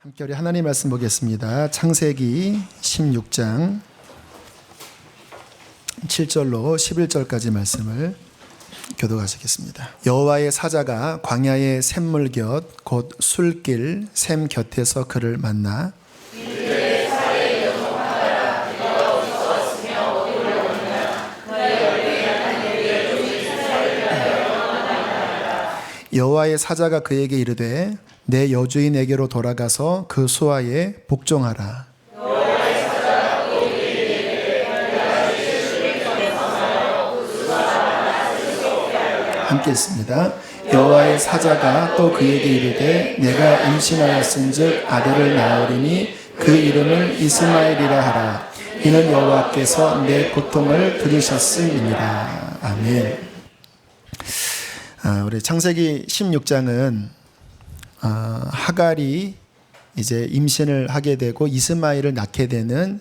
함께 우리 하나님 말씀 보겠습니다. 창세기 16장 7절로 11절까지 말씀을 교독하시겠습니다. 여호와의 사자가 광야의 샘물 곁 곧 술길 샘 곁에서 그를 만나 여호와의 사자가 그에게 이르되 내 여주인에게로 돌아가서 그 수하에 복종하라. 함께 있습니다. 여호와의 사자가 또 그에게 이르되 내가 임신하였은즉 아들을 낳으리니 그 이름을 이스마엘이라 하라. 이는 여호와께서 내 고통을 들으셨음이니라. 아멘. 우리 창세기 16장은 하갈이 이제 임신을 하게 되고 이스마엘을 낳게 되는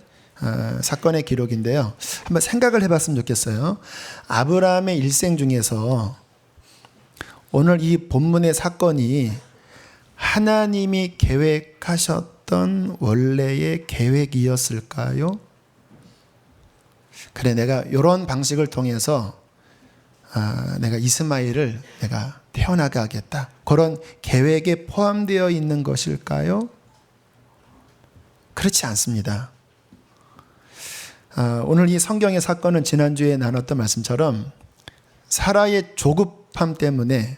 사건의 기록인데요. 한번 생각을 해봤으면 좋겠어요. 아브라함의 일생 중에서 오늘 이 본문의 사건이 하나님이 계획하셨던 원래의 계획이었을까요? 그래, 내가 이런 방식을 통해서 내가 이스마엘을 내가 태어나게 하겠다. 그런 계획에 포함되어 있는 것일까요? 그렇지 않습니다. 오늘 이 성경의 사건은 지난주에 나눴던 말씀처럼 사라의 조급함 때문에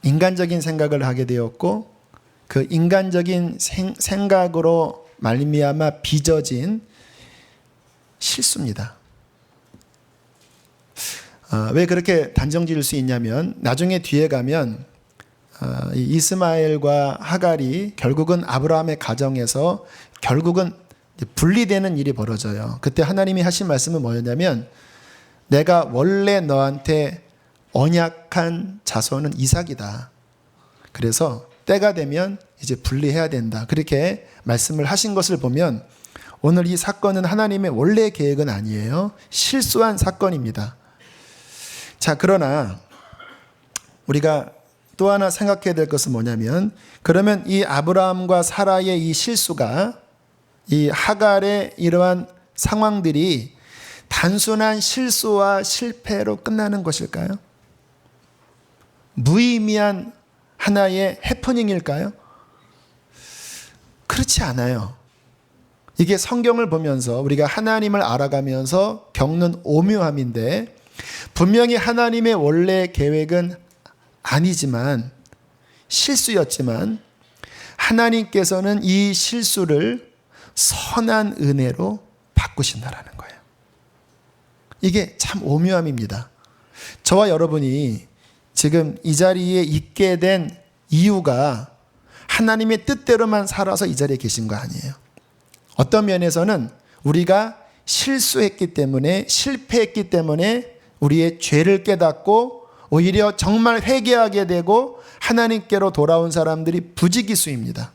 인간적인 생각을 하게 되었고 그 인간적인 생각으로 말미암아 빚어진 실수입니다. 왜 그렇게 단정 지을 수 있냐면 나중에 뒤에 가면 이스마엘과 하갈이 결국은 아브라함의 가정에서 결국은 분리되는 일이 벌어져요. 그때 하나님이 하신 말씀은 뭐였냐면 내가 원래 너한테 언약한 자손은 이삭이다. 그래서 때가 되면 이제 분리해야 된다. 그렇게 말씀을 하신 것을 보면 오늘 이 사건은 하나님의 원래의 계획은 아니에요. 실수한 사건입니다. 자, 그러나 우리가 또 하나 생각해야 될 것은 뭐냐면 그러면 이 아브라함과 사라의 이 실수가 이 하갈의 이러한 상황들이 단순한 실수와 실패로 끝나는 것일까요? 무의미한 하나의 해프닝일까요? 그렇지 않아요. 이게 성경을 보면서 우리가 하나님을 알아가면서 겪는 오묘함인데 분명히 하나님의 원래 계획은 아니지만 실수였지만 하나님께서는 이 실수를 선한 은혜로 바꾸신다라는 거예요. 이게 참 오묘함입니다. 저와 여러분이 지금 이 자리에 있게 된 이유가 하나님의 뜻대로만 살아서 이 자리에 계신 거 아니에요. 어떤 면에서는 우리가 실수했기 때문에 실패했기 때문에 우리의 죄를 깨닫고 오히려 정말 회개하게 되고 하나님께로 돌아온 사람들이 부지기수입니다.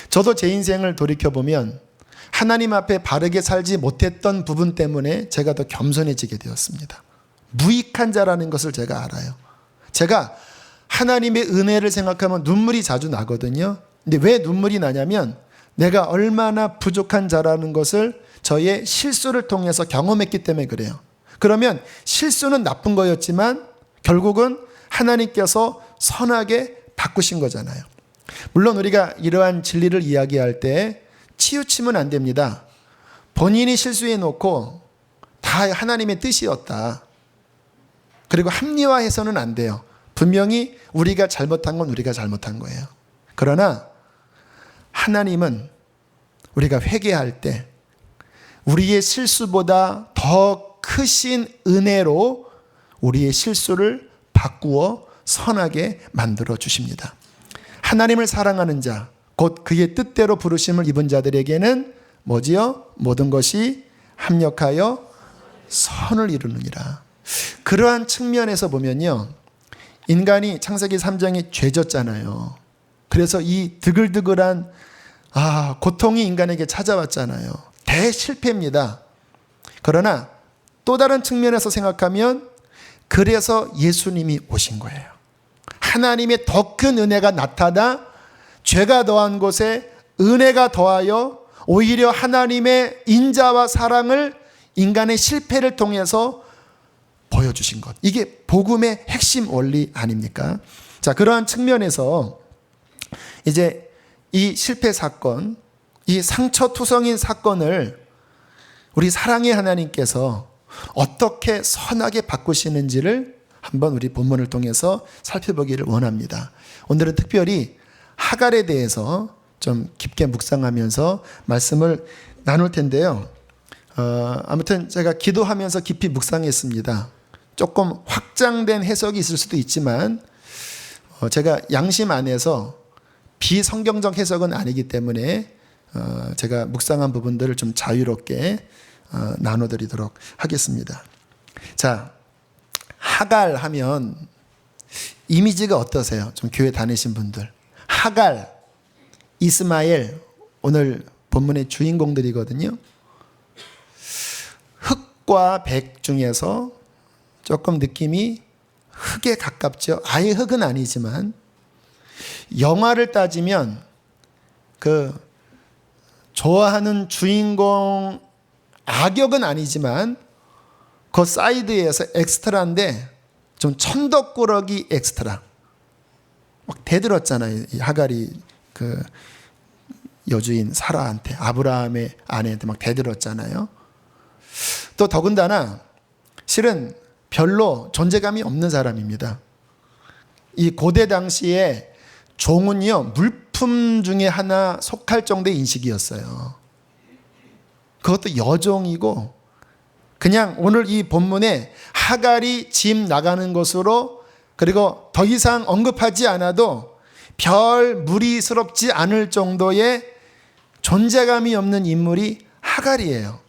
저도 제 인생을 돌이켜보면 하나님 앞에 바르게 살지 못했던 부분 때문에 제가 더 겸손해지게 되었습니다. 무익한 자라는 것을 제가 알아요. 제가 하나님의 은혜를 생각하면 눈물이 자주 나거든요. 근데 왜 눈물이 나냐면 내가 얼마나 부족한 자라는 것을 저의 실수를 통해서 경험했기 때문에 그래요. 그러면 실수는 나쁜 거였지만 결국은 하나님께서 선하게 바꾸신 거잖아요. 물론 우리가 이러한 진리를 이야기할 때 치우치면 안 됩니다. 본인이 실수해 놓고 다 하나님의 뜻이었다. 그리고 합리화해서는 안 돼요. 분명히 우리가 잘못한 건 우리가 잘못한 거예요. 그러나 하나님은 우리가 회개할 때 우리의 실수보다 더 크신 은혜로 우리의 실수를 바꾸어 선하게 만들어 주십니다. 하나님을 사랑하는 자, 곧 그의 뜻대로 부르심을 입은 자들에게는 뭐지요? 모든 것이 합력하여 선을 이루느니라. 그러한 측면에서 보면요, 인간이 창세기 3장에 죄졌잖아요. 그래서 이 드글드글한 고통이 인간에게 찾아왔잖아요. 대실패입니다. 그러나 또 다른 측면에서 생각하면 그래서 예수님이 오신 거예요. 하나님의 더 큰 은혜가 나타나 죄가 더한 곳에 은혜가 더하여 오히려 하나님의 인자와 사랑을 인간의 실패를 통해서 보여주신 것. 이게 복음의 핵심 원리 아닙니까? 자, 그러한 측면에서 이제 이 실패 사건, 이 상처투성인 사건을 우리 사랑의 하나님께서 어떻게 선하게 바꾸시는지를 한번 우리 본문을 통해서 살펴보기를 원합니다. 오늘은 특별히 하갈에 대해서 좀 깊게 묵상하면서 말씀을 나눌 텐데요. 아무튼 제가 기도하면서 깊이 묵상했습니다. 조금 확장된 해석이 있을 수도 있지만 제가 양심 안에서 비성경적 해석은 아니기 때문에 제가 묵상한 부분들을 좀 자유롭게 나눠드리도록 하겠습니다. 자, 하갈 하면 이미지가 어떠세요? 좀 교회 다니신 분들. 하갈, 이스마엘, 오늘 본문의 주인공들이거든요. 흑과 백 중에서 조금 느낌이 흑에 가깝죠. 아예 흑은 아니지만 영화를 따지면 그 좋아하는 주인공 악역은 아니지만 그 사이드에서 엑스트라인데 좀 천덕꾸러기 엑스트라. 막 대들었잖아요. 이 하갈이 그 여주인 사라한테, 아브라함의 아내한테 막 대들었잖아요. 또 더군다나 실은 별로 존재감이 없는 사람입니다. 이 고대 당시에 종은요, 물품 중에 하나 속할 정도의 인식이었어요. 그것도 여종이고, 그냥 오늘 이 본문에 하갈이 집 나가는 것으로, 그리고 더 이상 언급하지 않아도 별 무리스럽지 않을 정도의 존재감이 없는 인물이 하갈이에요.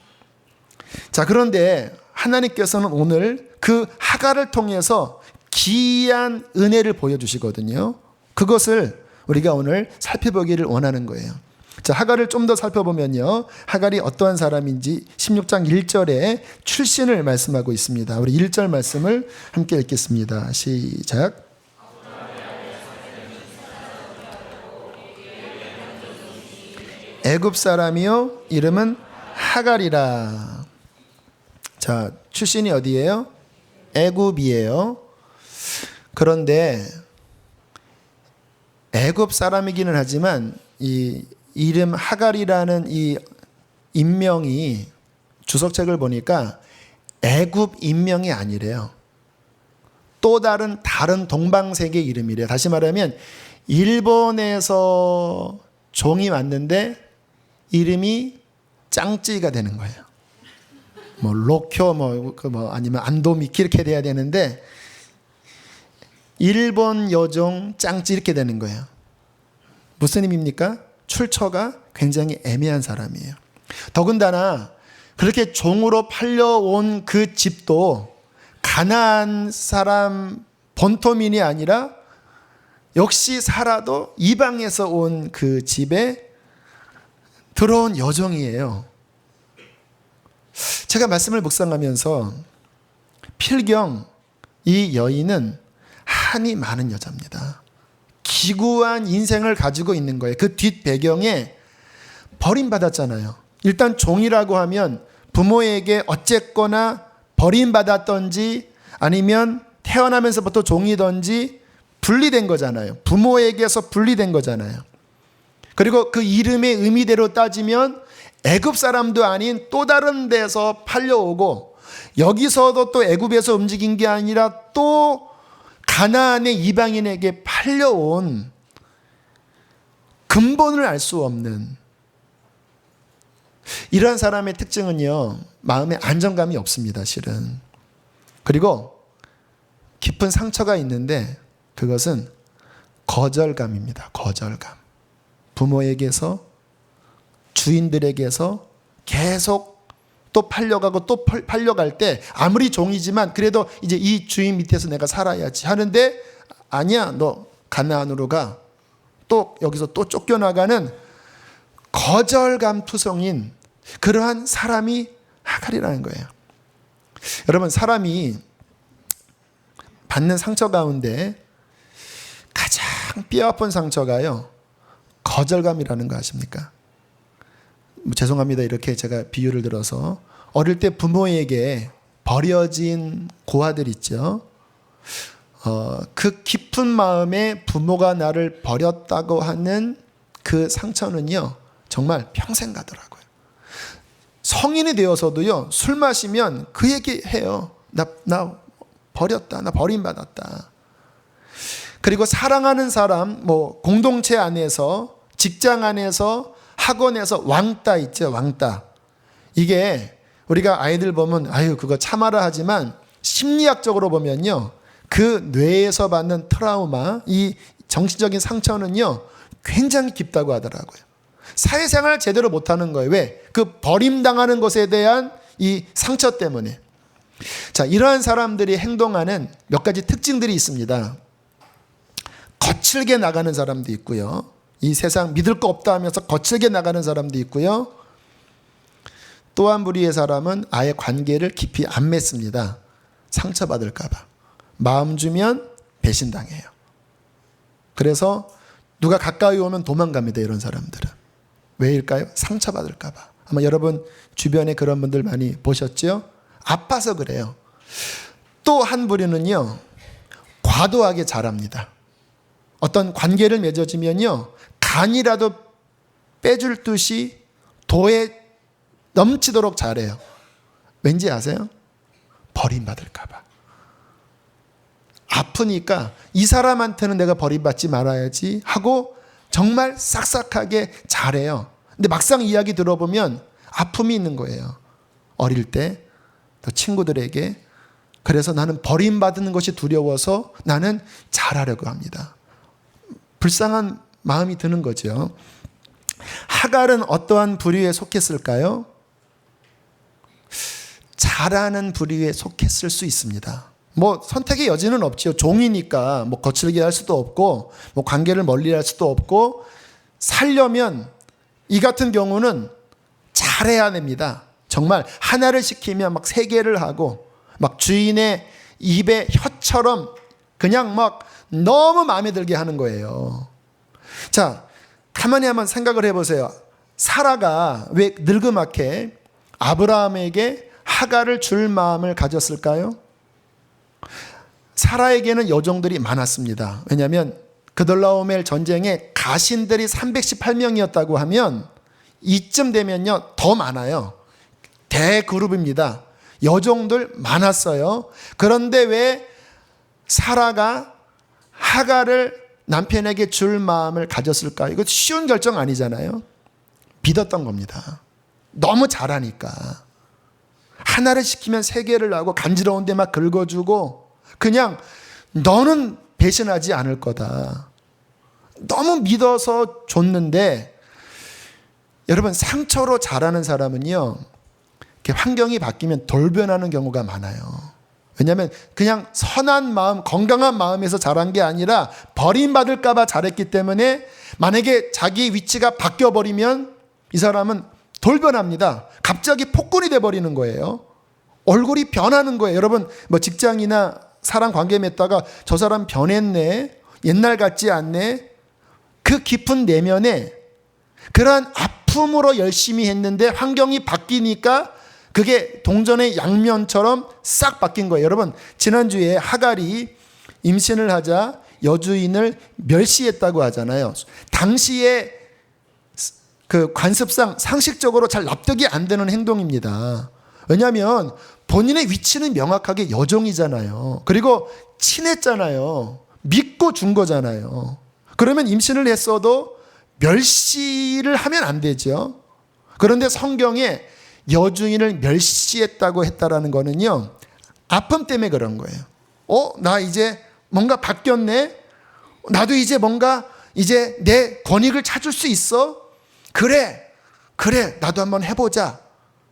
자, 그런데 하나님께서는 오늘 그 하갈을 통해서 기이한 은혜를 보여주시거든요. 그것을 우리가 오늘 살펴보기를 원하는 거예요. 자, 하갈을 좀 더 살펴보면요, 하갈이 어떠한 사람인지 16장 1절에 출신을 말씀하고 있습니다. 우리 1절 말씀을 함께 읽겠습니다. 시작. 애굽 사람이요 이름은 하갈이라. 자, 출신이 어디예요? 애굽이에요. 그런데 애굽 사람이기는 하지만 이 이름 하갈이라는 이 인명이 주석책을 보니까 애굽 인명이 아니래요. 또 다른 동방세계 이름이래요. 다시 말하면 일본에서 종이 왔는데 이름이 짱찌가 되는 거예요. 뭐 로쿄 아니면 안도미키 이렇게 돼야 되는데 일본 여종 짱찌 이렇게 되는 거예요. 무슨 의미입니까? 출처가 굉장히 애매한 사람이에요. 더군다나 그렇게 종으로 팔려온 그 집도 가나안 사람 본토민이 아니라 역시 사라도 이방에서 온 그 집에 들어온 여종이에요. 제가 말씀을 묵상하면서 필경 이 여인은 한이 많은 여자입니다. 기구한 인생을 가지고 있는 거예요. 그 뒷배경에 버림받았잖아요. 일단 종이라고 하면 부모에게 어쨌거나 버림받았던지 아니면 태어나면서부터 종이든지 분리된 거잖아요. 부모에게서 분리된 거잖아요. 그리고 그 이름의 의미대로 따지면 애굽 사람도 아닌 또 다른 데서 팔려오고, 여기서도 또 애굽에서 움직인 게 아니라 또 가나안의 이방인에게 팔려온, 근본을 알 수 없는 이러한 사람의 특징은요, 마음에 안정감이 없습니다, 실은. 그리고 깊은 상처가 있는데 그것은 거절감입니다. 거절감. 부모에게서, 주인들에게서 계속 또 팔려가고 또 팔려갈 때 아무리 종이지만 그래도 이제 이 주인 밑에서 내가 살아야지 하는데, 아니야, 너 가나안으로 가. 또 여기서 또 쫓겨나가는 거절감 투성인 그러한 사람이 하갈이라는 거예요. 여러분, 사람이 받는 상처 가운데 가장 뼈아픈 상처가요, 거절감이라는 거 아십니까? 죄송합니다. 이렇게 제가 비유를 들어서 어릴 때 부모에게 버려진 고아들 있죠. 그 깊은 마음에 부모가 나를 버렸다고 하는 그 상처는요, 정말 평생 가더라고요. 성인이 되어서도요, 술 마시면 그 얘기 해요. 나 버렸다. 나 버림받았다. 그리고 사랑하는 사람, 공동체 안에서, 직장 안에서, 학원에서 왕따 있죠, 왕따. 이게 우리가 아이들 보면, 그거 참아라 하지만 심리학적으로 보면요, 그 뇌에서 받는 트라우마, 이 정신적인 상처는요, 굉장히 깊다고 하더라고요. 사회생활 제대로 못하는 거예요. 왜? 그 버림당하는 것에 대한 이 상처 때문에. 자, 이러한 사람들이 행동하는 몇 가지 특징들이 있습니다. 거칠게 나가는 사람도 있고요. 이 세상 믿을 거 없다 하면서 거칠게 나가는 사람도 있고요. 또 한 부류의 사람은 아예 관계를 깊이 안 맺습니다. 상처받을까 봐. 마음 주면 배신당해요. 그래서 누가 가까이 오면 도망갑니다. 이런 사람들은. 왜일까요? 상처받을까 봐. 아마 여러분 주변에 그런 분들 많이 보셨죠? 아파서 그래요. 또 한 부류는요, 과도하게 잘합니다. 어떤 관계를 맺어지면요, 간이라도 빼줄 듯이 도에 넘치도록 잘해요. 왠지 아세요? 버림받을까 봐. 아프니까 이 사람한테는 내가 버림받지 말아야지 하고 정말 싹싹하게 잘해요. 근데 막상 이야기 들어보면 아픔이 있는 거예요. 어릴 때 또 친구들에게. 그래서 나는 버림받는 것이 두려워서 나는 잘하려고 합니다. 불쌍한 마음이 드는 거죠. 하갈은 어떠한 부류에 속했을까요? 잘하는 부류에 속했을 수 있습니다. 선택의 여지는 없지요. 종이니까 거칠게 할 수도 없고 관계를 멀리 할 수도 없고, 살려면 이 같은 경우는 잘해야 됩니다. 정말 하나를 시키면 막 3개를 하고 막 주인의 입에 혀처럼 그냥 막 너무 마음에 들게 하는 거예요. 자, 가만히 한번 생각을 해보세요. 사라가 왜 늙음하게 아브라함에게 하갈을 줄 마음을 가졌을까요? 사라에게는 여종들이 많았습니다. 왜냐하면 그돌라오멜 전쟁에 가신들이 318명이었다고 하면 이쯤 되면요, 더 많아요. 대그룹입니다. 여종들 많았어요. 그런데 왜 사라가 하갈을 남편에게 줄 마음을 가졌을까? 이거 쉬운 결정 아니잖아요. 믿었던 겁니다. 너무 잘하니까. 하나를 시키면 3개를 하고 간지러운데 막 긁어주고, 그냥 너는 배신하지 않을 거다. 너무 믿어서 줬는데, 여러분 상처로 자라는 사람은요, 환경이 바뀌면 돌변하는 경우가 많아요. 왜냐하면 그냥 선한 마음, 건강한 마음에서 자란 게 아니라 버림받을까 봐 잘했기 때문에, 만약에 자기 위치가 바뀌어버리면 이 사람은 돌변합니다. 갑자기 폭군이 돼버리는 거예요. 얼굴이 변하는 거예요. 여러분 직장이나 사람 관계 맺다가 저 사람 변했네, 옛날 같지 않네, 그 깊은 내면에 그러한 아픔으로 열심히 했는데 환경이 바뀌니까 그게 동전의 양면처럼 싹 바뀐 거예요. 여러분 지난주에 하갈이 임신을 하자 여주인을 멸시했다고 하잖아요. 당시에 그 관습상 상식적으로 잘 납득이 안 되는 행동입니다. 왜냐하면 본인의 위치는 명확하게 여종이잖아요. 그리고 친했잖아요. 믿고 준 거잖아요. 그러면 임신을 했어도 멸시를 하면 안 되죠. 그런데 성경에 여주인을 멸시했다고 했다라는 거는요, 아픔 때문에 그런 거예요. 나 이제 뭔가 바뀌었네. 나도 이제 뭔가 이제 내 권익을 찾을 수 있어. 그래 나도 한번 해보자.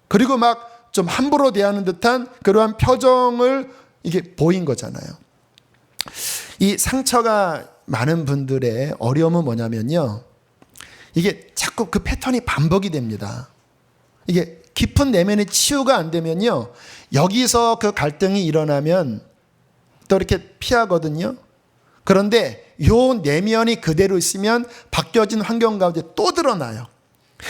그리고 막 좀 함부로 대하는 듯한 그러한 표정을 이게 보인 거잖아요. 이 상처가 많은 분들의 어려움은 뭐냐면요, 이게 자꾸 그 패턴이 반복이 됩니다. 이게 깊은 내면의 치유가 안 되면요, 여기서 그 갈등이 일어나면 또 이렇게 피하거든요. 그런데 요 내면이 그대로 있으면 바뀌어진 환경 가운데 또 드러나요.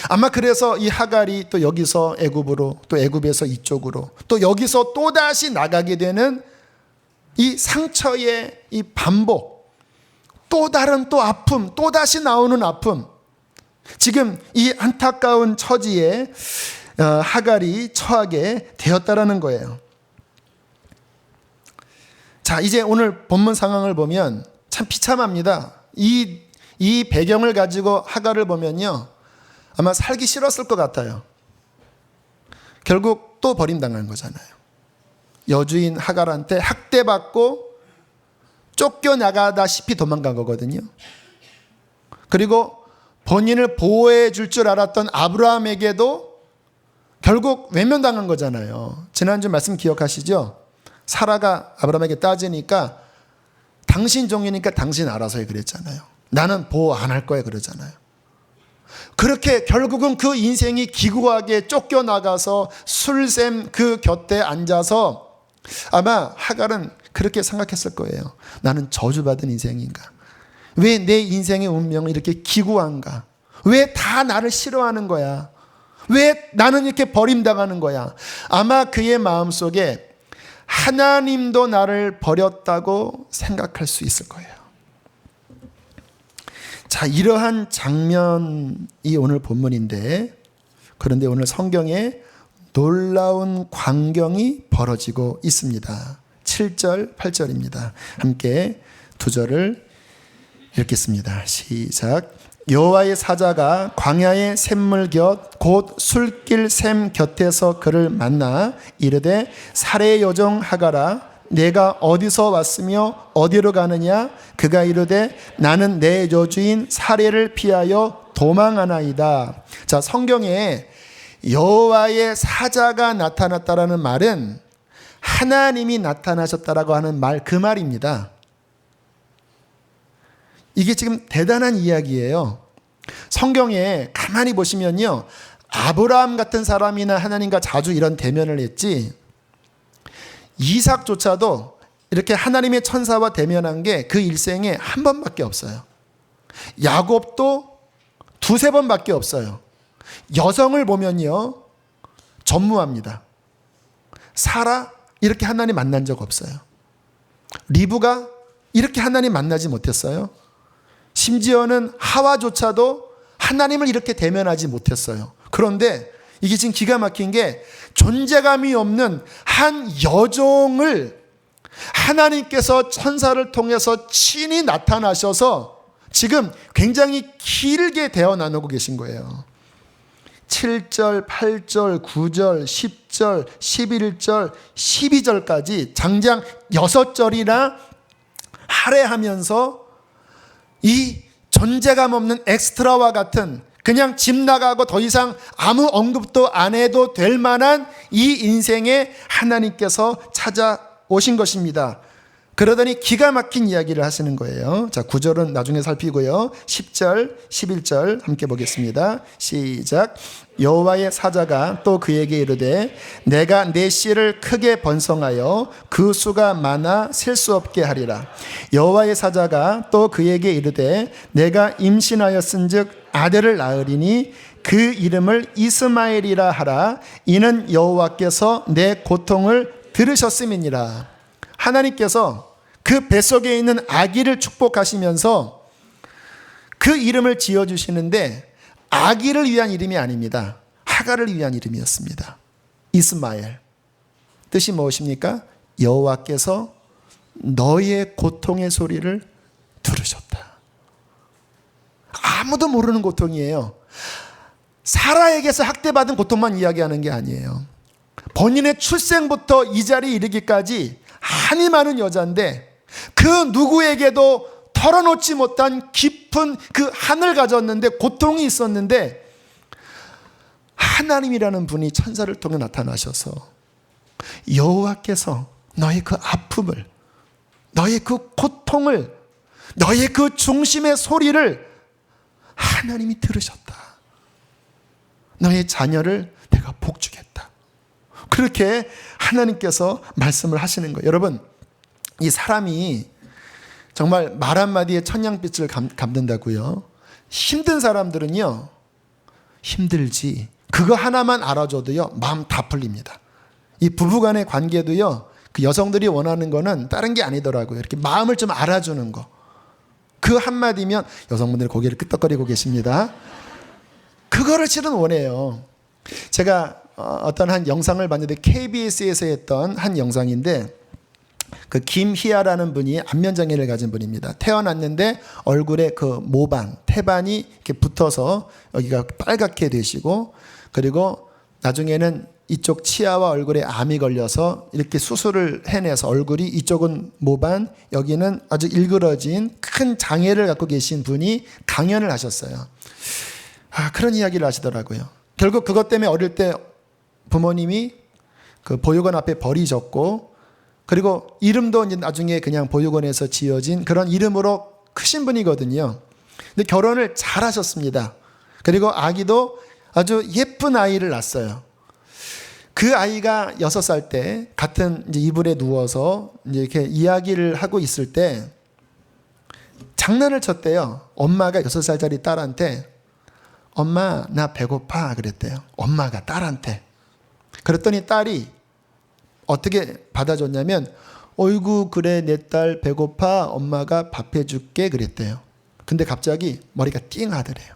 아마 그래서 이 하갈이 또 여기서 애굽으로, 또 애굽에서 이쪽으로, 또 여기서 또다시 나가게 되는 이 상처의 이 반복, 또 다른 또 아픔, 또다시 나오는 아픔. 지금 이 안타까운 처지에 하갈이 처하게 되었다라는 거예요. 자, 이제 오늘 본문 상황을 보면 참 비참합니다. 이 배경을 가지고 하갈을 보면요, 아마 살기 싫었을 것 같아요. 결국 또 버림당한 거잖아요. 여주인 하갈한테 학대받고 쫓겨나가다시피 도망간 거거든요. 그리고 본인을 보호해 줄 줄 알았던 아브라함에게도 결국 외면당한 거잖아요. 지난주 말씀 기억하시죠? 사라가 아브라함에게 따지니까 당신 종이니까 당신 알아서 해 그랬잖아요. 나는 보호 안 할 거야 그러잖아요. 그렇게 결국은 그 인생이 기구하게 쫓겨나가서 술샘 그 곁에 앉아서 아마 하갈은 그렇게 생각했을 거예요. 나는 저주받은 인생인가? 왜 내 인생의 운명은 이렇게 기구한가? 왜 다 나를 싫어하는 거야? 왜 나는 이렇게 버림당하는 거야? 아마 그의 마음속에 하나님도 나를 버렸다고 생각할 수 있을 거예요. 자, 이러한 장면이 오늘 본문인데, 그런데 오늘 성경에 놀라운 광경이 벌어지고 있습니다. 7절, 8절입니다. 함께 두 절을 읽겠습니다. 시작. 여호와의 사자가 광야의 샘물 곁 곧 술길 샘 곁에서 그를 만나 이르되 살의 여종 하갈아 내가 어디서 왔으며 어디로 가느냐? 그가 이르되 나는 내 여주인 사례를 피하여 도망하나이다. 자, 성경에 여호와의 사자가 나타났다라는 말은 하나님이 나타나셨다라고 하는 말, 그 말입니다. 이게 지금 대단한 이야기예요. 성경에 가만히 보시면요, 아브라함 같은 사람이나 하나님과 자주 이런 대면을 했지, 이삭조차도 이렇게 하나님의 천사와 대면한 게 그 일생에 한 번밖에 없어요. 야곱도 두세 번밖에 없어요. 여성을 보면요, 전무합니다. 사라 이렇게 하나님 만난 적 없어요. 리브가 이렇게 하나님 만나지 못했어요. 심지어는 하와조차도 하나님을 이렇게 대면하지 못했어요. 그런데 이게 지금 기가 막힌 게 존재감이 없는 한 여종을 하나님께서 천사를 통해서 친히 나타나셔서 지금 굉장히 길게 대화 나누고 계신 거예요. 7절, 8절, 9절, 10절, 11절, 12절까지 장장 6절이나 할애하면서 이 존재감 없는 엑스트라와 같은, 그냥 집 나가고 더 이상 아무 언급도 안 해도 될 만한 이 인생에 하나님께서 찾아오신 것입니다. 그러더니 기가 막힌 이야기를 하시는 거예요. 자, 9절은 나중에 살피고요. 10절, 11절 함께 보겠습니다. 시작. 여호와의 사자가 또 그에게 이르되 내가 내 씨를 크게 번성하여 그 수가 많아 셀 수 없게 하리라. 여호와의 사자가 또 그에게 이르되 내가 임신하였은즉 아들을 낳으리니 그 이름을 이스마엘이라 하라. 이는 여호와께서 내 고통을 들으셨음이니라. 하나님께서 그 뱃속에 있는 아기를 축복하시면서 그 이름을 지어주시는데 아기를 위한 이름이 아닙니다. 하갈을 위한 이름이었습니다. 이스마엘. 뜻이 무엇입니까? 여호와께서 너의 고통의 소리를 들으셨다. 아무도 모르는 고통이에요. 사라에게서 학대받은 고통만 이야기하는 게 아니에요. 본인의 출생부터 이 자리에 이르기까지 한이 많은 여자인데 그 누구에게도 털어놓지 못한 깊은 그 한을 가졌는데, 고통이 있었는데 하나님이라는 분이 천사를 통해 나타나셔서 여호와께서 너의 그 아픔을, 너의 그 고통을, 너의 그 중심의 소리를 하나님이 들으셨다. 너의 자녀를 내가 복주겠다. 그렇게 하나님께서 말씀을 하시는 거예요. 여러분, 이 사람이 정말 말 한마디에 천냥빛을 갚는다고요. 힘든 사람들은요, 힘들지. 그거 하나만 알아줘도요, 마음 다 풀립니다. 이 부부간의 관계도요, 그 여성들이 원하는 거는 다른 게 아니더라고요. 이렇게 마음을 좀 알아주는 거. 그 한마디면, 여성분들이 고개를 끄덕거리고 계십니다. 그거를 실은 원해요. 제가 어떤 한 영상을 봤는데 KBS에서 했던 한 영상인데, 그 김희아라는 분이 안면장애를 가진 분입니다. 태어났는데 얼굴에 그 모방, 태반이 이렇게 붙어서 여기가 빨갛게 되시고, 그리고 나중에는 이쪽 치아와 얼굴에 암이 걸려서 이렇게 수술을 해내서 얼굴이 이쪽은 모반, 여기는 아주 일그러진 큰 장애를 갖고 계신 분이 강연을 하셨어요. 그런 이야기를 하시더라고요. 결국 그것 때문에 어릴 때 부모님이 그 보육원 앞에 버리셨고, 그리고 이름도 이제 나중에 그냥 보육원에서 지어진 그런 이름으로 크신 분이거든요. 근데 결혼을 잘 하셨습니다. 그리고 아기도 아주 예쁜 아이를 낳았어요. 그 아이가 6살 때 같은 이제 이불에 누워서 이제 이렇게 이야기를 하고 있을 때 장난을 쳤대요. 엄마가 6살짜리 딸한테, 엄마 나 배고파 그랬대요. 엄마가 딸한테. 그랬더니 딸이 어떻게 받아줬냐면, 어이구 그래 내 딸 배고파 엄마가 밥 해줄게 그랬대요. 근데 갑자기 머리가 띵 하더래요.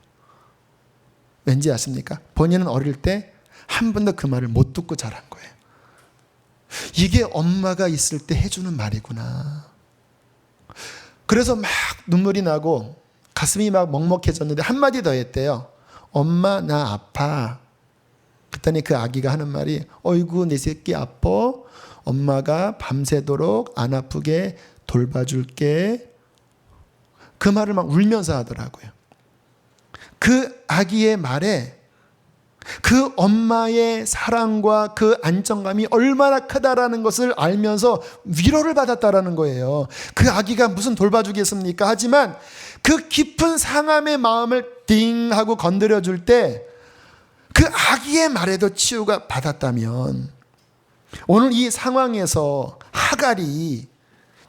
왠지 아십니까? 본인은 어릴 때 한 번도 그 말을 못 듣고 자란 거예요. 이게 엄마가 있을 때 해주는 말이구나. 그래서 막 눈물이 나고 가슴이 막 먹먹해졌는데 한마디 더 했대요. 엄마 나 아파. 그랬더니 그 아기가 하는 말이, 어이구 내 새끼 아파. 엄마가 밤새도록 안 아프게 돌봐줄게. 그 말을 막 울면서 하더라고요. 그 아기의 말에 그 엄마의 사랑과 그 안정감이 얼마나 크다라는 것을 알면서 위로를 받았다라는 거예요. 그 아기가 무슨 돌봐주겠습니까? 하지만 그 깊은 상함의 마음을 띵 하고 건드려줄 때 그 아기의 말에도 치유가 받았다면, 오늘 이 상황에서 하갈이,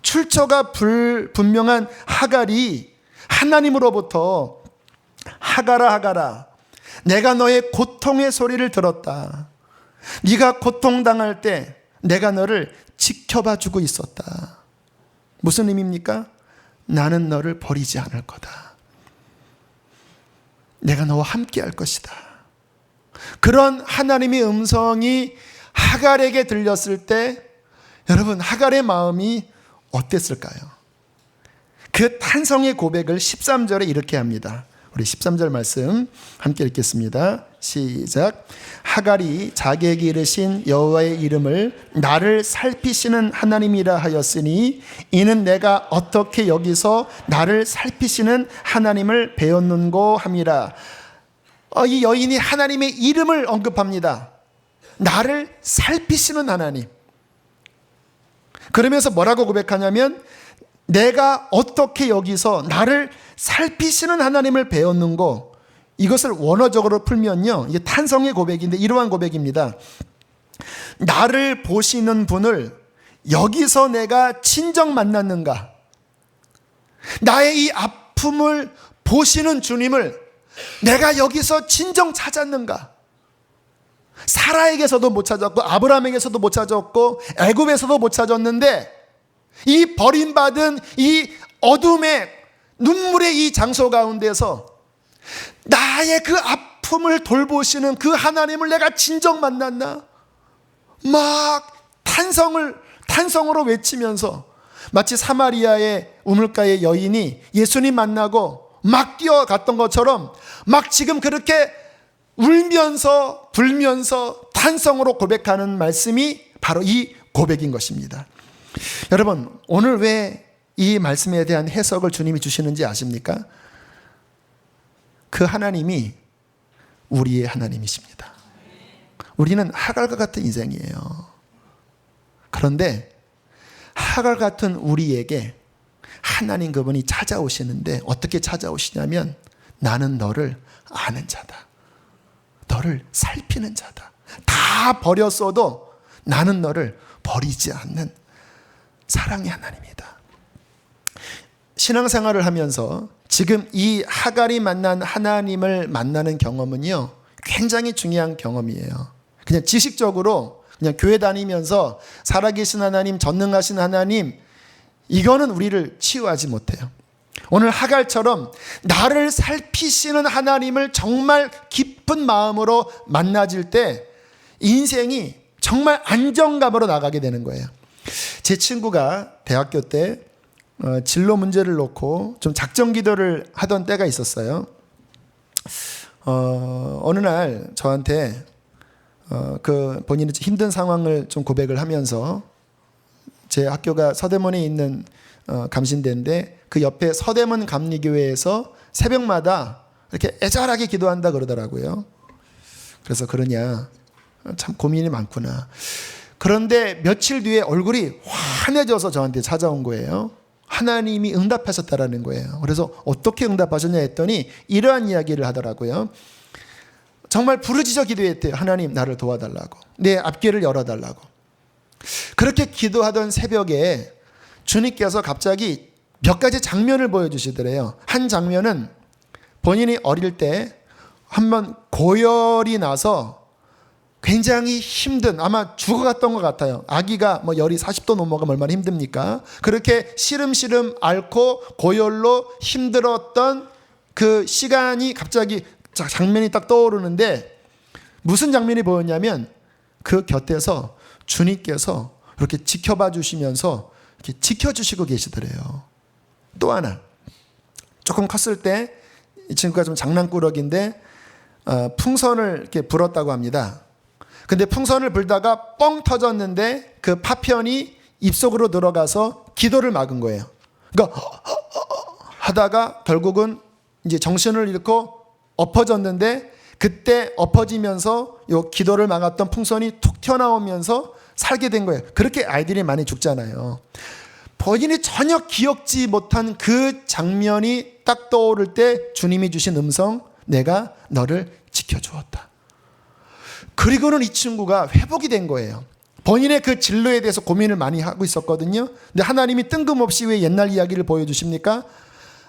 출처가 불분명한 하갈이 하나님으로부터 하갈아 하갈아 내가 너의 고통의 소리를 들었다. 네가 고통당할 때 내가 너를 지켜봐 주고 있었다. 무슨 의미입니까? 나는 너를 버리지 않을 거다. 내가 너와 함께 할 것이다. 그런 하나님의 음성이 하갈에게 들렸을 때 여러분 하갈의 마음이 어땠을까요? 그 탄성의 고백을 13절에 이렇게 합니다. 우리 13절 말씀 함께 읽겠습니다. 시작. 하갈이 자기에게 이르신 여호와의 이름을 나를 살피시는 하나님이라 하였으니 이는 내가 어떻게 여기서 나를 살피시는 하나님을 배웠는고 함이라. 이 여인이 하나님의 이름을 언급합니다. 나를 살피시는 하나님. 그러면서 뭐라고 고백하냐면, 내가 어떻게 여기서 나를 살피시는 하나님을 배웠는고, 이것을 원어적으로 풀면요, 이게 탄성의 고백인데 이러한 고백입니다. 나를 보시는 분을 여기서 내가 친정 만났는가? 나의 이 아픔을 보시는 주님을 내가 여기서 진정 찾았는가? 사라에게서도 못 찾았고 아브라함에게서도 못 찾았고 애굽에서도 못 찾았는데, 이 버림받은 이 어둠의 눈물의 이 장소 가운데서 나의 그 아픔을 돌보시는 그 하나님을 내가 진정 만났나? 막 탄성으로 외치면서, 마치 사마리아의 우물가의 여인이 예수님 만나고 막 뛰어갔던 것처럼 막 지금 그렇게 울면서 불면서 탄성으로 고백하는 말씀이 바로 이 고백인 것입니다. 여러분, 오늘 왜 이 말씀에 대한 해석을 주님이 주시는지 아십니까? 그 하나님이 우리의 하나님이십니다. 우리는 하갈과 같은 인생이에요. 그런데 하갈 같은 우리에게 하나님 그분이 찾아오시는데, 어떻게 찾아오시냐면, 나는 너를 아는 자다. 너를 살피는 자다. 다 버렸어도 나는 너를 버리지 않는 사랑의 하나님이다. 신앙생활을 하면서 지금 이 하갈이 만난 하나님을 만나는 경험은요, 굉장히 중요한 경험이에요. 그냥 지식적으로 그냥 교회 다니면서 살아계신 하나님, 전능하신 하나님, 이거는 우리를 치유하지 못해요. 오늘 하갈처럼 나를 살피시는 하나님을 정말 깊은 마음으로 만나질 때 인생이 정말 안정감으로 나가게 되는 거예요. 제 친구가 대학교 때 진로 문제를 놓고 좀 작정 기도를 하던 때가 있었어요. 어느 날 저한테 본인의 힘든 상황을 좀 고백을 하면서, 제 학교가 서대문에 있는 감신대인데 그 옆에 서대문 감리교회에서 새벽마다 이렇게 애절하게 기도한다 그러더라고요. 그래서 그러냐, 참 고민이 많구나. 그런데 며칠 뒤에 얼굴이 환해져서 저한테 찾아온 거예요. 하나님이 응답하셨다라는 거예요. 그래서 어떻게 응답하셨냐 했더니 이러한 이야기를 하더라고요. 정말 부르짖어 기도했대요. 하나님, 나를 도와달라고, 내 앞길을 열어달라고. 그렇게 기도하던 새벽에 주님께서 갑자기 몇 가지 장면을 보여주시더래요. 한 장면은 본인이 어릴 때 한번 고열이 나서 굉장히 힘든, 아마 죽어갔던 것 같아요. 아기가 뭐 열이 40도 넘어가면 얼마나 힘듭니까? 그렇게 시름시름 앓고 고열로 힘들었던 그 시간이 갑자기 장면이 딱 떠오르는데, 무슨 장면이 보였냐면 그 곁에서 주님께서 이렇게 지켜봐 주시면서 이렇게 지켜주시고 계시더래요. 또 하나, 조금 컸을 때 이 친구가 좀 장난꾸러기인데 풍선을 이렇게 불었다고 합니다. 근데 풍선을 불다가 뻥 터졌는데 그 파편이 입속으로 들어가서 기도를 막은 거예요. 그러니까 하다가 결국은 이제 정신을 잃고 엎어졌는데, 그때 엎어지면서 요 기도를 막았던 풍선이 툭 튀어나오면서 살게 된 거예요. 그렇게 아이들이 많이 죽잖아요. 본인이 전혀 기억지 못한 그 장면이 딱 떠오를 때 주님이 주신 음성, 내가 너를 지켜주었다. 그리고는 이 친구가 회복이 된 거예요. 본인의 그 진로에 대해서 고민을 많이 하고 있었거든요. 근데 하나님이 뜬금없이 왜 옛날 이야기를 보여주십니까?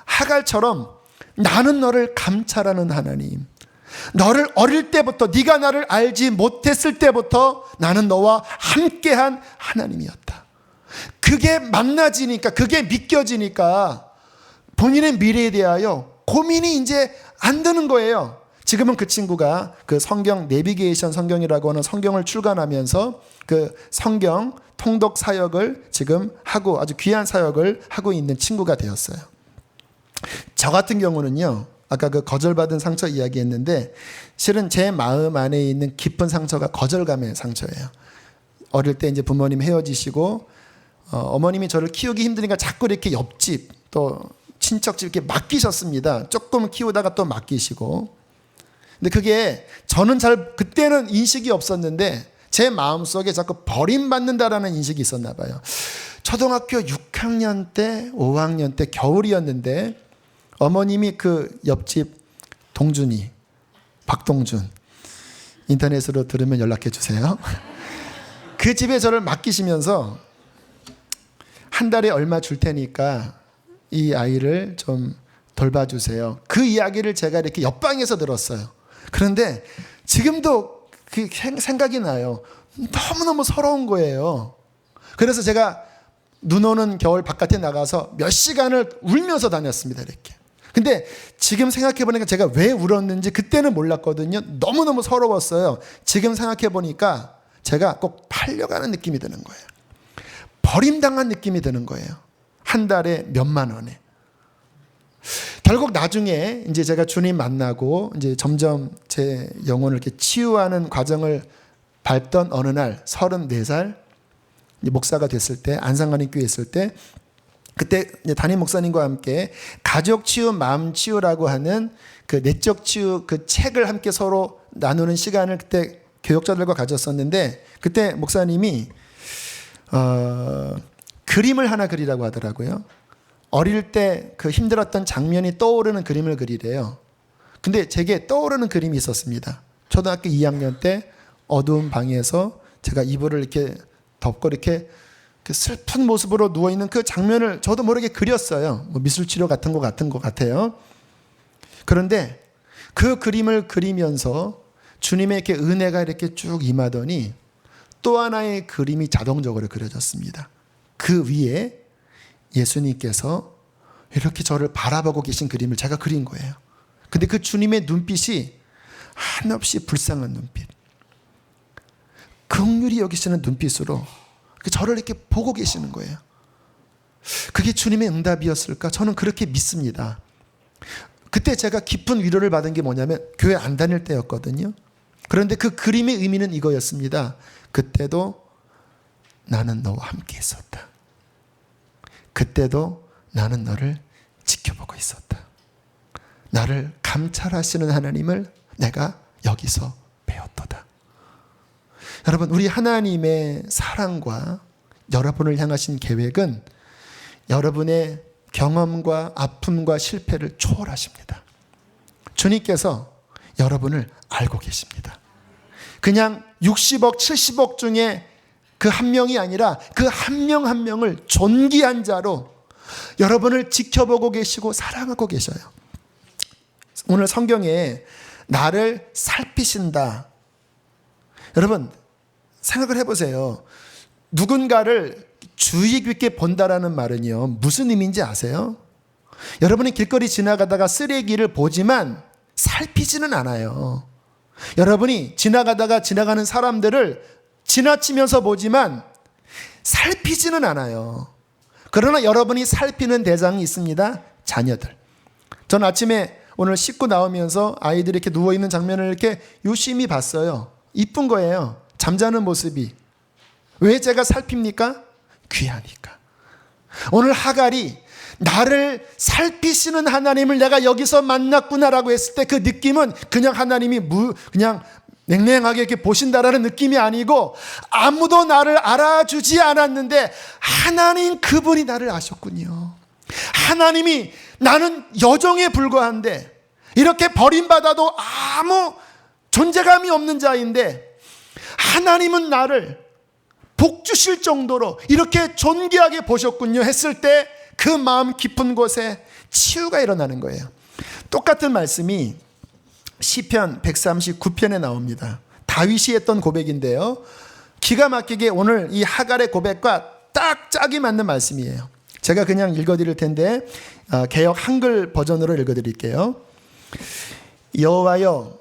하갈처럼 나는 너를 감찰하는 하나님, 너를 어릴 때부터, 네가 나를 알지 못했을 때부터 나는 너와 함께한 하나님이었다. 그게 만나지니까, 그게 믿겨지니까 본인의 미래에 대하여 고민이 이제 안 드는 거예요. 지금은 그 친구가 그 성경 내비게이션 성경이라고 하는 성경을 출간하면서 그 성경 통독 사역을 지금 하고 아주 귀한 사역을 하고 있는 친구가 되었어요. 저 같은 경우는요, 아까 그 거절받은 상처 이야기했는데, 실은 제 마음 안에 있는 깊은 상처가 거절감의 상처예요. 어릴 때 이제 부모님 헤어지시고 어머님이 저를 키우기 힘드니까 자꾸 이렇게 옆집 또 친척집 이렇게 맡기셨습니다. 조금 키우다가 또 맡기시고. 근데 그게 저는 잘 그때는 인식이 없었는데 제 마음속에 자꾸 버림받는다라는 인식이 있었나 봐요. 초등학교 6학년 때 5학년 때 겨울이었는데 어머님이 그 옆집 동준이, 박동준, 인터넷으로 들으면 연락해 주세요. 그 집에 저를 맡기시면서 한 달에 얼마 줄 테니까 이 아이를 좀 돌봐주세요. 그 이야기를 제가 이렇게 옆방에서 들었어요. 그런데 지금도 그 생각이 나요. 너무너무 서러운 거예요. 그래서 제가 눈 오는 겨울 바깥에 나가서 몇 시간을 울면서 다녔습니다. 이렇게. 근데 지금 생각해 보니까 제가 왜 울었는지 그때는 몰랐거든요. 너무너무 서러웠어요. 지금 생각해 보니까 제가 꼭 팔려가는 느낌이 드는 거예요. 버림당한 느낌이 드는 거예요. 한 달에 몇만 원에. 결국 나중에 이제 제가 주님 만나고 이제 점점 제 영혼을 이렇게 치유하는 과정을 밟던 어느 날 34살 목사가 됐을 때, 안산관임교회 있을 때, 그때 담임 목사님과 함께 가족 치유, 마음 치유라고 하는 그 내적 치유 그 책을 함께 서로 나누는 시간을 그때 교역자들과 가졌었는데, 그때 목사님이 그림을 하나 그리라고 하더라고요. 어릴 때 그 힘들었던 장면이 떠오르는 그림을 그리래요. 근데 제게 떠오르는 그림이 있었습니다. 초등학교 2학년 때 어두운 방에서 제가 이불을 이렇게 덮고 이렇게 그 슬픈 모습으로 누워있는 그 장면을 저도 모르게 그렸어요. 뭐 미술치료 같은 것 같아요. 그런데 그 그림을 그리면서 주님의 이렇게 은혜가 이렇게 쭉 임하더니 또 하나의 그림이 자동적으로 그려졌습니다. 그 위에 예수님께서 이렇게 저를 바라보고 계신 그림을 제가 그린 거예요. 근데 그 주님의 눈빛이 한없이 불쌍한 눈빛, 긍휼히 여기시는 눈빛으로 저를 이렇게 보고 계시는 거예요. 그게 주님의 응답이었을까? 저는 그렇게 믿습니다. 그때 제가 깊은 위로를 받은 게 뭐냐면 교회 안 다닐 때였거든요. 그런데 그 그림의 의미는 이거였습니다. 그때도 나는 너와 함께 있었다. 그때도 나는 너를 지켜보고 있었다. 나를 감찰하시는 하나님을 내가 여기서 배웠도다. 여러분, 우리 하나님의 사랑과 여러분을 향하신 계획은 여러분의 경험과 아픔과 실패를 초월하십니다. 주님께서 여러분을 알고 계십니다. 그냥 60억, 70억 중에 그 한 명이 아니라 그 한 명 한 명을 존귀한 자로 여러분을 지켜보고 계시고 사랑하고 계셔요. 오늘 성경에 나를 살피신다. 여러분, 생각을 해보세요. 누군가를 주의 깊게 본다라는 말은요, 무슨 의미인지 아세요? 여러분이 길거리 지나가다가 쓰레기를 보지만 살피지는 않아요. 여러분이 지나가다가 지나가는 사람들을 지나치면서 보지만 살피지는 않아요. 그러나 여러분이 살피는 대상이 있습니다. 자녀들. 전 아침에 오늘 씻고 나오면서 아이들이 이렇게 누워있는 장면을 이렇게 유심히 봤어요. 이쁜 거예요. 잠자는 모습이. 왜 제가 살핍니까? 귀하니까. 오늘 하갈이 나를 살피시는 하나님을 내가 여기서 만났구나라고 했을 때 그 느낌은 그냥 하나님이 그냥 냉랭하게 이렇게 보신다라는 느낌이 아니고 아무도 나를 알아주지 않았는데 하나님 그분이 나를 아셨군요. 하나님이 나는 여종에 불과한데 이렇게 버림받아도 아무 존재감이 없는 자인데 하나님은 나를 복 주실 정도로 이렇게 존귀하게 보셨군요 했을 때 그 마음 깊은 곳에 치유가 일어나는 거예요. 똑같은 말씀이 시편 139편에 나옵니다. 다윗이 했던 고백인데요. 기가 막히게 오늘 이 하갈의 고백과 딱 짝이 맞는 말씀이에요. 제가 그냥 읽어드릴 텐데 개역 한글 버전으로 읽어드릴게요. 여호와여,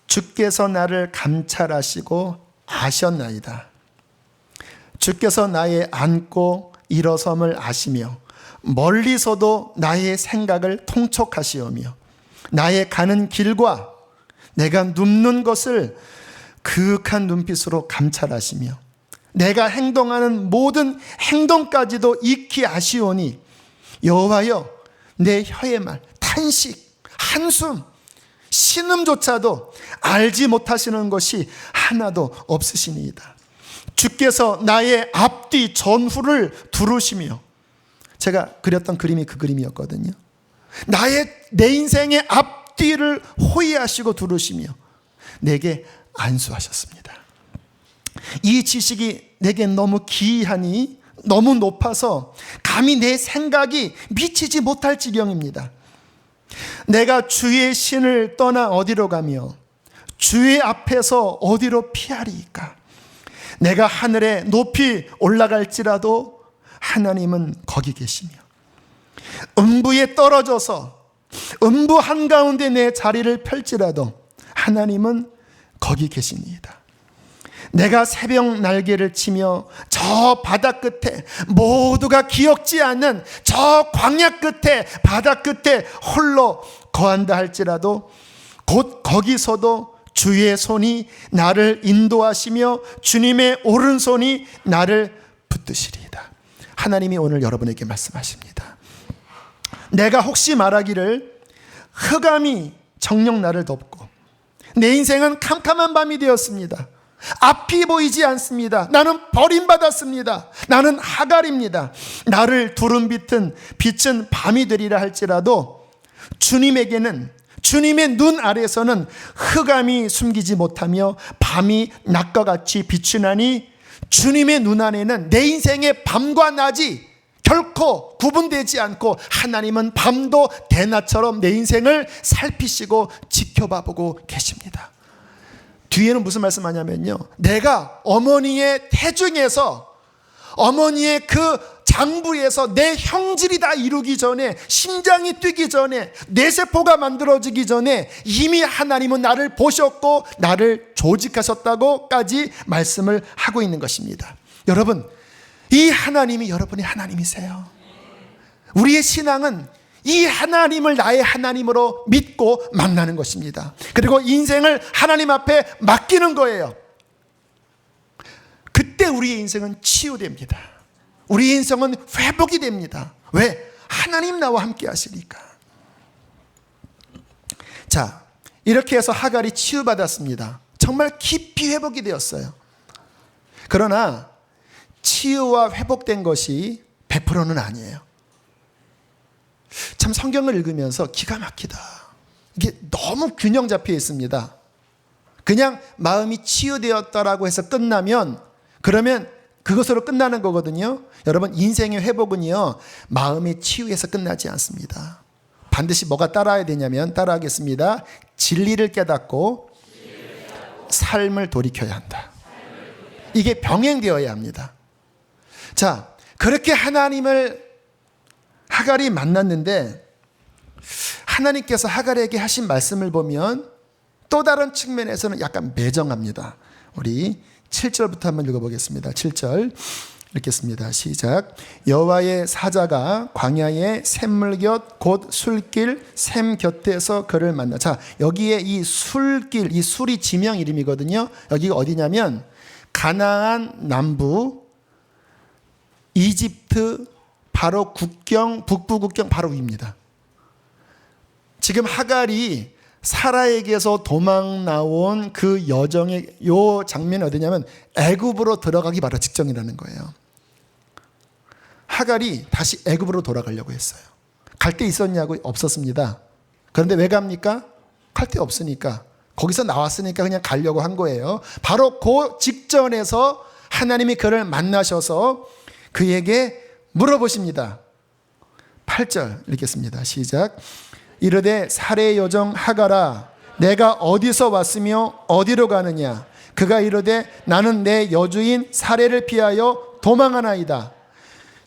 주께서 나를 감찰하시고 아셨나이다. 주께서 나의 앉고 일어섬을 아시며 멀리서도 나의 생각을 통촉하시오며 나의 가는 길과 내가 눕는 것을 그윽한 눈빛으로 감찰하시며 내가 행동하는 모든 행동까지도 익히 아시오니 여호와여, 내 혀의 말, 탄식, 한숨, 신음조차도 알지 못하시는 것이 하나도 없으시니이다. 주께서 나의 앞뒤 전후를 두루시며 제가 그렸던 그림이 그 그림이었거든요. 내 인생의 앞뒤를 호위하시고 두루시며 내게 안수하셨습니다. 이 지식이 내게 너무 기이하니 너무 높아서 감히 내 생각이 미치지 못할 지경입니다. 내가 주의 신을 떠나 어디로 가며 주의 앞에서 어디로 피하리이까? 내가 하늘에 높이 올라갈지라도 하나님은 거기 계시며 음부에 떨어져서 음부 한가운데 내 자리를 펼지라도 하나님은 거기 계시니이다. 내가 새벽 날개를 치며 저 바다 끝에 모두가 기억지 않는 저 광야 끝에 바다 끝에 홀로 거한다 할지라도 곧 거기서도 주의 손이 나를 인도하시며 주님의 오른손이 나를 붙드시리이다. 하나님이 오늘 여러분에게 말씀하십니다. 내가 혹시 말하기를 흑암이 정녕 나를 덮고 내 인생은 캄캄한 밤이 되었습니다. 앞이 보이지 않습니다. 나는 버림받았습니다. 나는 하갈입니다. 나를 두름 빛은 밤이 되리라 할지라도 주님에게는 주님의 눈 아래서는 흑암이 숨기지 못하며 밤이 낮과 같이 비추나니 주님의 눈 안에는 내 인생의 밤과 낮이 결코 구분되지 않고 하나님은 밤도 대낮처럼 내 인생을 살피시고 지켜봐보고 계십니다. 뒤에는 무슨 말씀하냐면요, 내가 어머니의 태중에서, 어머니의 그 장부에서 내 형질이 다 이루기 전에, 심장이 뛰기 전에, 뇌세포가 만들어지기 전에 이미 하나님은 나를 보셨고 나를 조직하셨다고까지 말씀을 하고 있는 것입니다. 여러분, 이 하나님이 여러분의 하나님이세요. 우리의 신앙은 이 하나님을 나의 하나님으로 믿고 만나는 것입니다. 그리고 인생을 하나님 앞에 맡기는 거예요. 그때 우리의 인생은 치유됩니다. 우리의 인생은 회복이 됩니다. 왜? 하나님 나와 함께 하시니까. 자, 이렇게 해서 하갈이 치유받았습니다. 정말 깊이 회복이 되었어요. 그러나 치유와 회복된 것이 100%는 아니에요. 참 성경을 읽으면서 기가 막히다. 이게 너무 균형 잡혀 있습니다. 그냥 마음이 치유되었다라고 해서 끝나면, 그러면 그것으로 끝나는 거거든요. 여러분, 인생의 회복은요, 마음의 치유에서 끝나지 않습니다. 반드시 뭐가 따라야 되냐면, 따라하겠습니다. 진리를 깨닫고 삶을 돌이켜야 한다. 이게 병행되어야 합니다. 자, 그렇게 하나님을 하갈이 만났는데, 하나님께서 하갈에게 하신 말씀을 보면 또 다른 측면에서는 약간 매정합니다. 우리 7절부터 한번 읽어보겠습니다. 7절 읽겠습니다. 시작. 여호와의 사자가 광야의 샘물 곁 곧 술길 샘 곁에서 그를 만나. 자, 여기에 이 술길, 이 술이 지명 이름이거든요. 여기가 어디냐면 가나안 남부 이집트 바로 국경, 북부 국경 바로 위입니다. 지금 하갈이 사라에게서 도망 나온 그 여정의 요 장면이 어디냐면 애굽으로 들어가기 바로 직전이라는 거예요. 하갈이 다시 애굽으로 돌아가려고 했어요. 갈 데 있었냐고? 없었습니다. 그런데 왜 갑니까? 갈 데 없으니까. 거기서 나왔으니까 그냥 가려고 한 거예요. 바로 그 직전에서 하나님이 그를 만나셔서 그에게 물어보십니다. 8절 읽겠습니다. 시작. 이르되 사레의 여종 하갈아, 내가 어디서 왔으며 어디로 가느냐? 그가 이르되 나는 내 여주인 사레를 피하여 도망하나이다.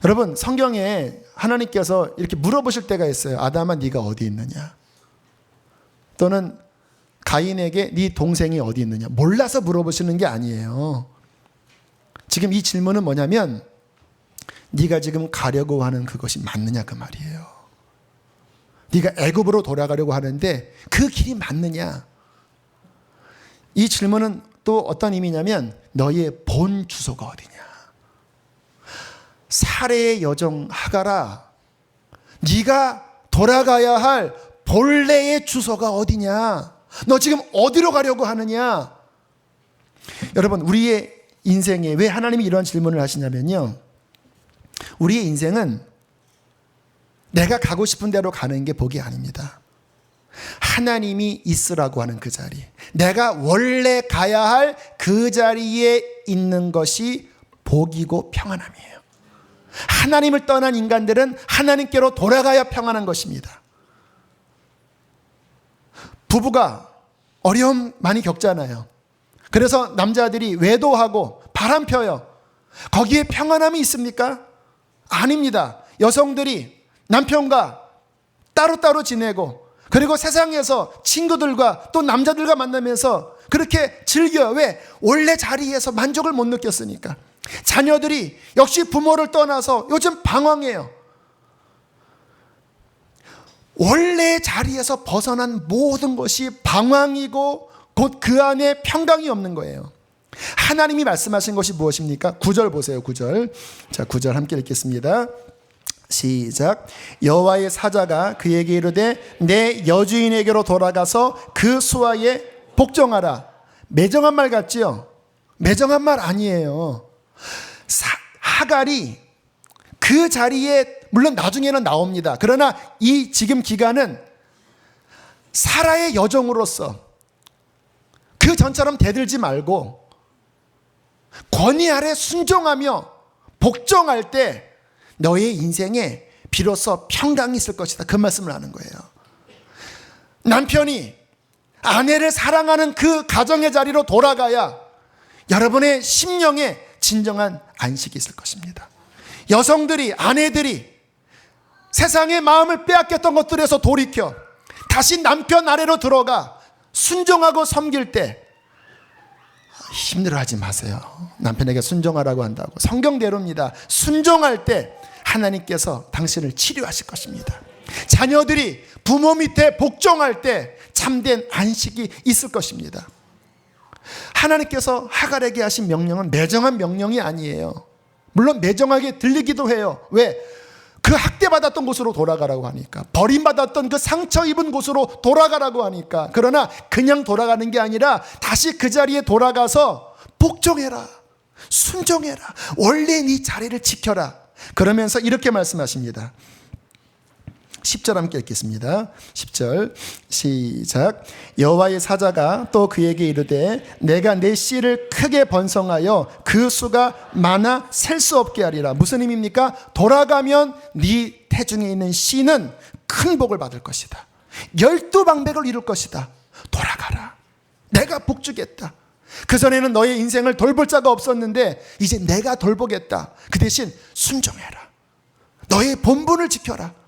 여러분, 성경에 하나님께서 이렇게 물어보실 때가 있어요. 아담아, 네가 어디 있느냐? 또는 가인에게 네 동생이 어디 있느냐? 몰라서 물어보시는 게 아니에요. 지금 이 질문은 뭐냐면 네가 지금 가려고 하는 그것이 맞느냐 그 말이에요. 네가 애굽으로 돌아가려고 하는데 그 길이 맞느냐? 이 질문은 또 어떤 의미냐면 너희의 본 주소가 어디냐? 사레의 여종 하갈아, 네가 돌아가야 할 본래의 주소가 어디냐? 너 지금 어디로 가려고 하느냐? 여러분, 우리의 인생에 왜 하나님이 이런 질문을 하시냐면요, 우리의 인생은 내가 가고 싶은 대로 가는 게 복이 아닙니다. 하나님이 있으라고 하는 그 자리, 내가 원래 가야 할 그 자리에 있는 것이 복이고 평안함이에요. 하나님을 떠난 인간들은 하나님께로 돌아가야 평안한 것입니다. 부부가 어려움 많이 겪잖아요. 그래서 남자들이 외도하고 바람 펴요. 거기에 평안함이 있습니까? 아닙니다. 여성들이 남편과 따로따로 지내고, 그리고 세상에서 친구들과 또 남자들과 만나면서 그렇게 즐겨요. 왜? 원래 자리에서 만족을 못 느꼈으니까. 자녀들이 역시 부모를 떠나서 요즘 방황해요. 원래 자리에서 벗어난 모든 것이 방황이고 곧 그 안에 평강이 없는 거예요. 하나님이 말씀하신 것이 무엇입니까? 9절 보세요. 9절. 자, 9절 함께 읽겠습니다. 시작. 여호와의 사자가 그에게 이르되 내 여주인에게로 돌아가서 그 수하에 복종하라. 매정한 말 같지요? 매정한 말 아니에요. 하갈이 그 자리에 물론 나중에는 나옵니다. 그러나 이 지금 기간은 사라의 여종으로서 그 전처럼 대들지 말고 권위 아래 순종하며 복종할 때 너의 인생에 비로소 평강이 있을 것이다. 그 말씀을 하는 거예요. 남편이 아내를 사랑하는 그 가정의 자리로 돌아가야 여러분의 심령에 진정한 안식이 있을 것입니다. 여성들이, 아내들이 세상의 마음을 빼앗겼던 것들에서 돌이켜 다시 남편 아래로 들어가 순종하고 섬길 때 힘들어하지 마세요. 남편에게 순종하라고 한다고. 성경대로입니다. 순종할 때 하나님께서 당신을 치료하실 것입니다. 자녀들이 부모 밑에 복종할 때 참된 안식이 있을 것입니다. 하나님께서 하갈에게 하신 명령은 매정한 명령이 아니에요. 물론 매정하게 들리기도 해요. 왜? 그 학대받았던 곳으로 돌아가라고 하니까, 버림받았던 그 상처 입은 곳으로 돌아가라고 하니까. 그러나 그냥 돌아가는 게 아니라 다시 그 자리에 돌아가서 복종해라, 순종해라, 원래 네 자리를 지켜라. 그러면서 이렇게 말씀하십니다. 10절 함께 읽겠습니다. 10절 시작. 여호와의 사자가 또 그에게 이르되 내가 내 씨를 크게 번성하여 그 수가 많아 셀 수 없게 하리라. 무슨 의미입니까? 돌아가면 네 태중에 있는 씨는 큰 복을 받을 것이다. 12방백을 이룰 것이다. 돌아가라. 내가 복 주겠다. 그전에는 너의 인생을 돌볼 자가 없었는데 이제 내가 돌보겠다. 그 대신 순종해라. 너의 본분을 지켜라.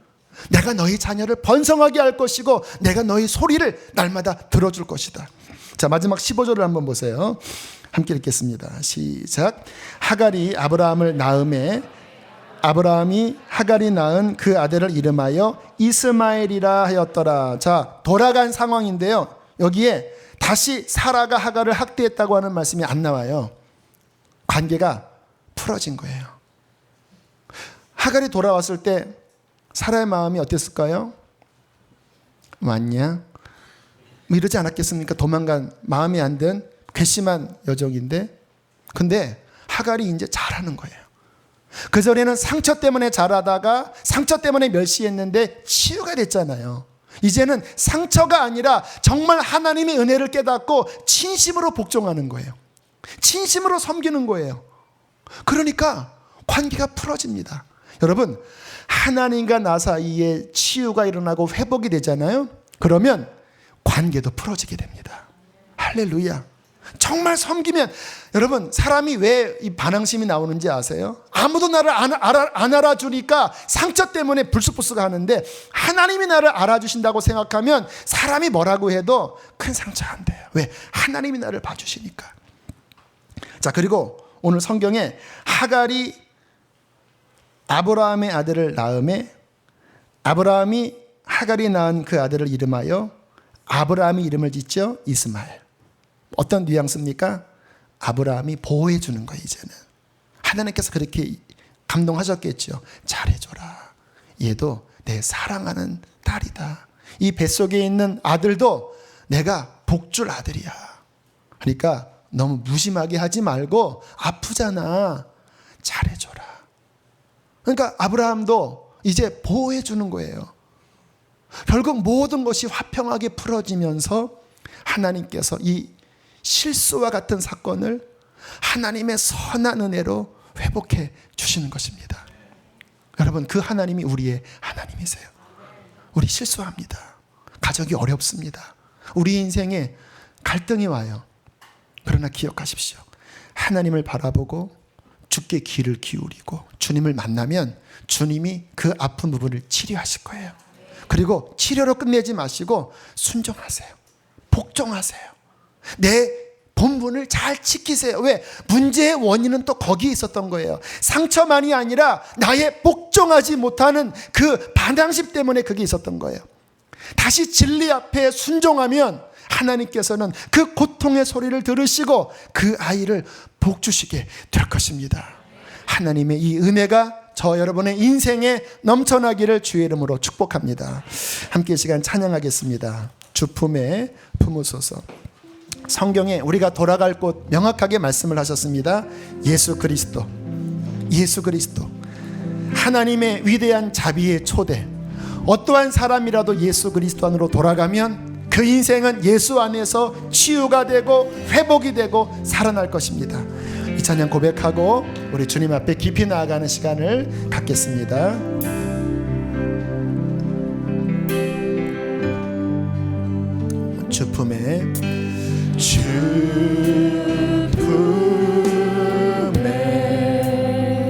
내가 너희 자녀를 번성하게 할 것이고 내가 너희 소리를 날마다 들어줄 것이다. 자, 마지막 15절을 한번 보세요. 함께 읽겠습니다. 시작. 하갈이 아브라함을 낳음에 아브라함이 하갈이 낳은 그 아들을 이름하여 이스마엘이라 하였더라. 자, 돌아간 상황인데요, 여기에 다시 사라가 하갈을 학대했다고 하는 말씀이 안 나와요. 관계가 풀어진 거예요. 하갈이 돌아왔을 때 사라의 마음이 어땠을까요? 왔냐? 뭐 이러지 않았겠습니까? 도망간, 마음이 안 든 괘씸한 여종인데, 근데 하갈이 이제 잘하는 거예요. 그전에는 상처 때문에 잘하다가 상처 때문에 멸시했는데 치유가 됐잖아요. 이제는 상처가 아니라 정말 하나님의 은혜를 깨닫고 진심으로 복종하는 거예요. 진심으로 섬기는 거예요. 그러니까 관계가 풀어집니다. 여러분, 하나님과 나 사이에 치유가 일어나고 회복이 되잖아요. 그러면 관계도 풀어지게 됩니다. 할렐루야. 정말 섬기면, 여러분, 사람이 왜 이 반항심이 나오는지 아세요? 아무도 나를 안 알아주니까 상처 때문에 불쑥불쑥 하는데, 하나님이 나를 알아주신다고 생각하면 사람이 뭐라고 해도 큰 상처 안 돼요. 왜? 하나님이 나를 봐주시니까. 자, 그리고 오늘 성경에 하갈이 아브라함의 아들을 낳음에 아브라함이 하갈이 낳은 그 아들을 이름하여 아브라함이 이름을 짓죠. 이스마엘. 어떤 뉘앙스입니까? 아브라함이 보호해 주는 거예요. 이제는 하나님께서 그렇게 감동하셨겠죠. 잘해줘라. 얘도 내 사랑하는 딸이다. 이 뱃속에 있는 아들도 내가 복줄 아들이야. 그러니까 너무 무심하게 하지 말고, 아프잖아, 잘해줘라. 그러니까 아브라함도 이제 보호해 주는 거예요. 결국 모든 것이 화평하게 풀어지면서 하나님께서 이 실수와 같은 사건을 하나님의 선한 은혜로 회복해 주시는 것입니다. 여러분, 그 하나님이 우리의 하나님이세요. 우리 실수합니다. 가정이 어렵습니다. 우리 인생에 갈등이 와요. 그러나 기억하십시오. 하나님을 바라보고 주께 귀를 기울이고 주님을 만나면 주님이 그 아픈 부분을 치료하실 거예요. 그리고 치료로 끝내지 마시고 순종하세요. 복종하세요. 내 본분을 잘 지키세요. 왜? 문제의 원인은 또 거기에 있었던 거예요. 상처만이 아니라 나의 복종하지 못하는 그 반항심 때문에 그게 있었던 거예요. 다시 진리 앞에 순종하면 하나님께서는 그 고통의 소리를 들으시고 그 아이를 복 주시게 될 것입니다. 하나님의 이 은혜가 저 여러분의 인생에 넘쳐나기를 주의 이름으로 축복합니다. 함께 시간 찬양하겠습니다. 주 품에 품으소서. 성경에 우리가 돌아갈 곳 명확하게 말씀을 하셨습니다. 예수 그리스도. 예수 그리스도. 하나님의 위대한 자비의 초대. 어떠한 사람이라도 예수 그리스도 안으로 돌아가면 그 인생은 예수 안에서 치유가 되고 회복이 되고 살아날 것입니다. 이 찬양 고백하고 우리 주님 앞에 깊이 나아가는 시간을 갖겠습니다. 주품에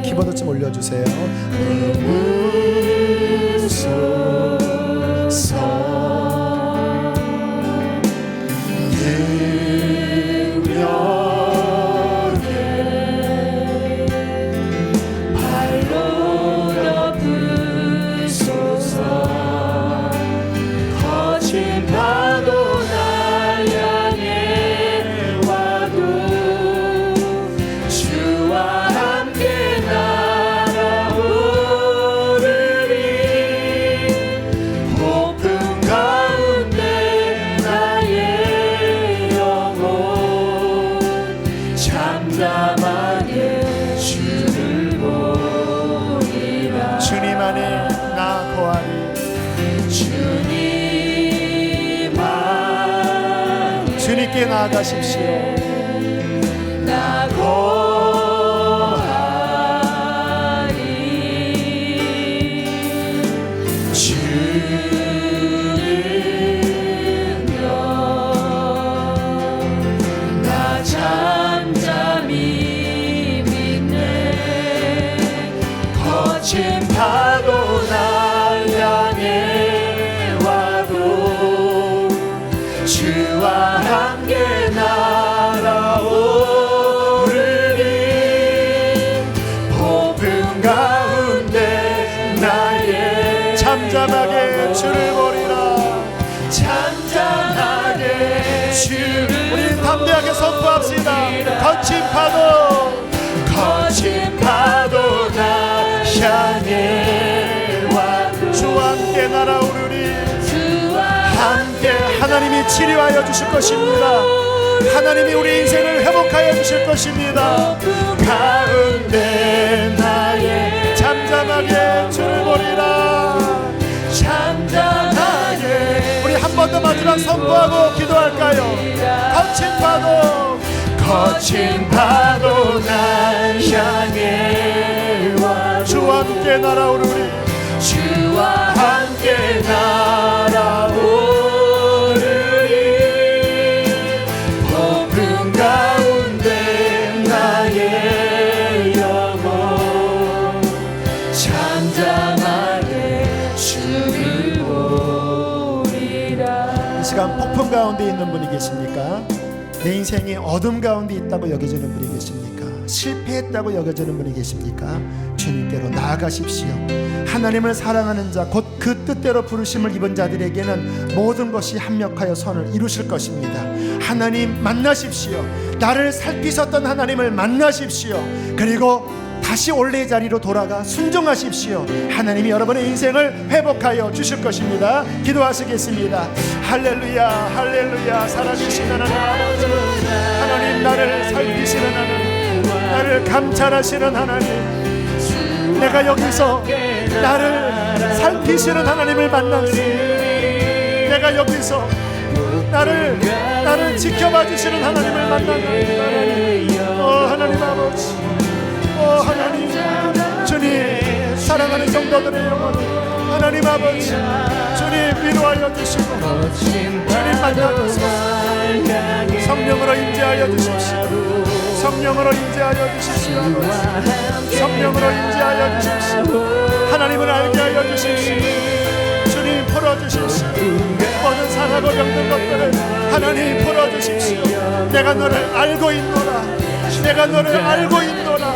키보드 좀 올려주세요. 주님께 나아가십시오. 나 잠잠히 믿네. 거친 파도 날 향해 와도 주와 함께 날아오르리. 폭풍 가운데 나의 잠잠하게 주를 보리라. 잠잠하게 주를 우리 담대하게 선포합시다. 거친 파도 날 향해 와도 주와 함께 날아오르리. 함께 하나님이 치료하여 주실 것입니다. 하나님이 우리 인생을 회복하여 주실 것입니다. 가운데 나의 잠잠하게 주를 보리라. 잠잠하게 우리 한 번 더 마지막 선포하고 기도할까요? 거친 파도 날 향해 와도 주와 함께 날아오르리. 주와 함께 날아오르리. 폭풍 가운데 나의 영혼 잠잠하게 주를 보리라. 이 시간 폭풍 가운데 있는 분이 계십니까? 내 인생이 어둠 가운데 있다고 여겨지는 분이 계십니까? 실패했다고 여겨지는 분이 계십니까? 주님께로 나아가십시오. 하나님을 사랑하는 자, 곧 그 뜻대로 부르심을 입은 자들에게는 모든 것이 합력하여 선을 이루실 것입니다. 하나님 만나십시오. 나를 살피셨던 하나님을 만나십시오. 그리고 다시 원래의 자리로 돌아가 순종하십시오. 하나님이 여러분의 인생을 회복하여 주실 것입니다. 기도하시겠습니다. 할렐루야, 할렐루야. 살아계신 하나님 아버지, 하나님 나를 살피시는 하나님, 나를 감찰하시는 하나님, 내가 여기서 나를 살피시는 하나님을 만났습니다. 내가 여기서 나를 지켜봐 주시는 하나님을 만났습니다. 하나님 아버지, 하나님, 주님 사랑하는 성도들의 영혼 하나님 아버지, 주님 위로하여 주시고 주님 만나주소서. 성령으로 임재하여 주십시오. 성령으로 임재하여 주십시오. 성령으로 임재하여 주십시오. 하나님을 알게 하여 주십시오. 주님 풀어주십시오. 모든 상하고 병든 것들을 하나님 풀어주십시오. 내가 너를 알고 있노라. 내가 너를 알고 있노라.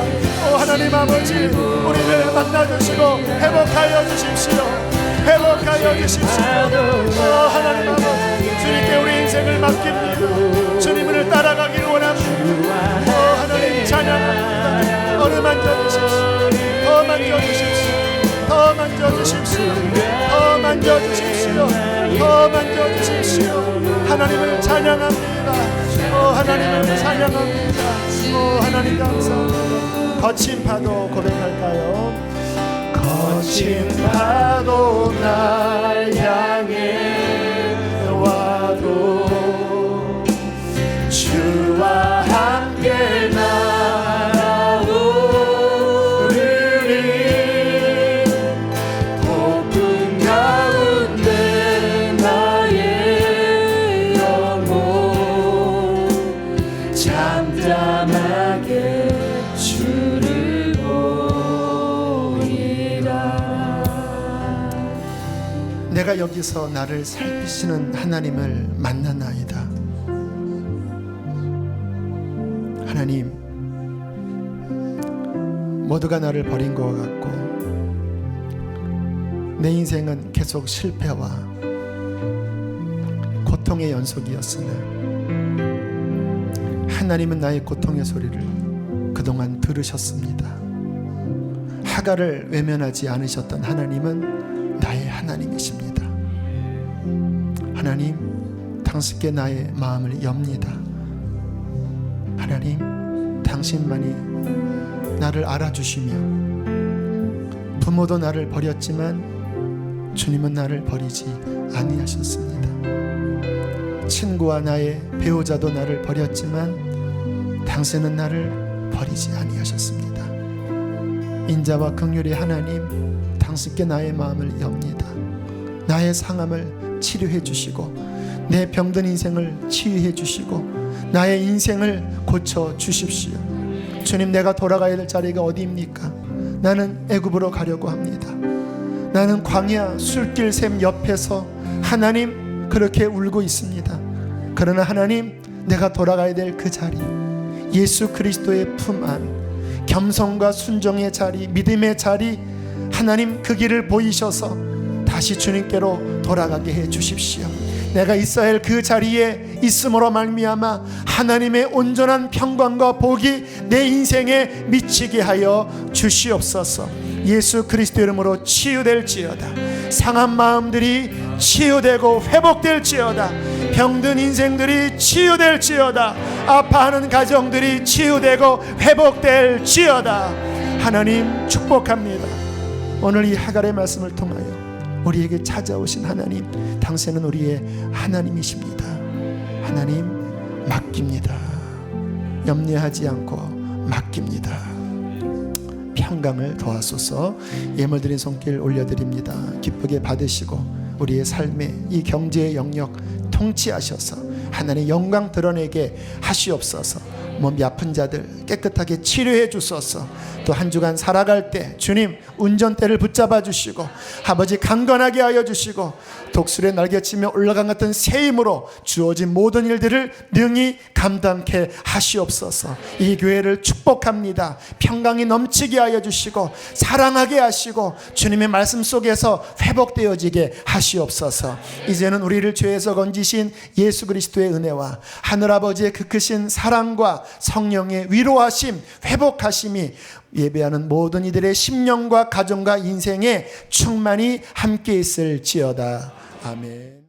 하나님 아버지, 우리를 만나주시고 회복하여 주십시오. 회복하여 주십시오. 하나님 아버지, 주님께 우리 인생을 맡깁니다. 주님을 따라가기를 원합니다. 하나님 찬양합니다. 어느 만져주십시오. 더 만져주십시오. 더 만져주십시오. 더 만져주십시오. 더 만져주십시오. 하나님을 찬양합니다. 하나님을 찬양합니다. 하나님 감사합니다. 거친 파도 고백할까요? 거친 파도 날 향해 와도 주와 함께 나 내가 여기서 나를 살피시는 하나님을 만나나이다. 하나님, 모두가 나를 버린 것 같고 내 인생은 계속 실패와 고통의 연속이었으나 하나님은 나의 고통의 소리를 그동안 들으셨습니다. 하갈을 외면하지 않으셨던 하나님은 나의 하나님이십니다. 하나님, 당신께 나의 마음을 엽니다. 하나님, 당신만이 나를 알아주시며 부모도 나를 버렸지만 주님은 나를 버리지 아니하셨습니다. 친구와 나의 배우자도 나를 버렸지만 당신은 나를 버리지 아니하셨습니다. 인자와 긍휼의 하나님, 당신께 나의 마음을 엽니다. 나의 상함을 치료해 주시고 내 병든 인생을 치유해 주시고 나의 인생을 고쳐 주십시오. 주님, 내가 돌아가야 될 자리가 어디입니까? 나는 애굽으로 가려고 합니다. 나는 광야 술길 샘 옆에서 하나님 그렇게 울고 있습니다. 그러나 하나님, 내가 돌아가야 될 그 자리, 예수 그리스도의 품 안, 겸손과 순종의 자리, 믿음의 자리, 하나님 그 길을 보이셔서 다시 주님께로 돌아가게 해 주십시오. 내가 있어야 할 그 자리에 있음으로 말미암아 하나님의 온전한 평강과 복이 내 인생에 미치게 하여 주시옵소서. 예수 그리스도 이름으로 치유될지어다. 상한 마음들이 치유되고 회복될지어다. 병든 인생들이 치유될지어다. 아파하는 가정들이 치유되고 회복될지어다. 하나님 축복합니다. 오늘 이 하갈의 말씀을 통하여 우리에게 찾아오신 하나님, 당신은 우리의 하나님이십니다. 하나님, 맡깁니다. 염려하지 않고 맡깁니다. 평강을 도와소서. 예물드린 손길 올려드립니다. 기쁘게 받으시고 우리의 삶의 이 경제의 영역 통치하셔서 하나님의 영광 드러내게 하시옵소서. 몸이 아픈 자들 깨끗하게 치료해 주소서. 또 한 주간 살아갈 때 주님 운전대를 붙잡아 주시고 아버지 강건하게 하여 주시고 독수리에 날개치며 올라간 같은 새 힘으로 주어진 모든 일들을 능히 감당케 하시옵소서. 이 교회를 축복합니다. 평강이 넘치게 하여 주시고 사랑하게 하시고 주님의 말씀 속에서 회복되어지게 하시옵소서. 이제는 우리를 죄에서 건지신 예수 그리스도의 은혜와 하늘아버지의 그 크신 사랑과 성령의 위로하심, 회복하심이 예배하는 모든 이들의 심령과 가정과 인생에 충만히 함께 있을지어다. 아멘.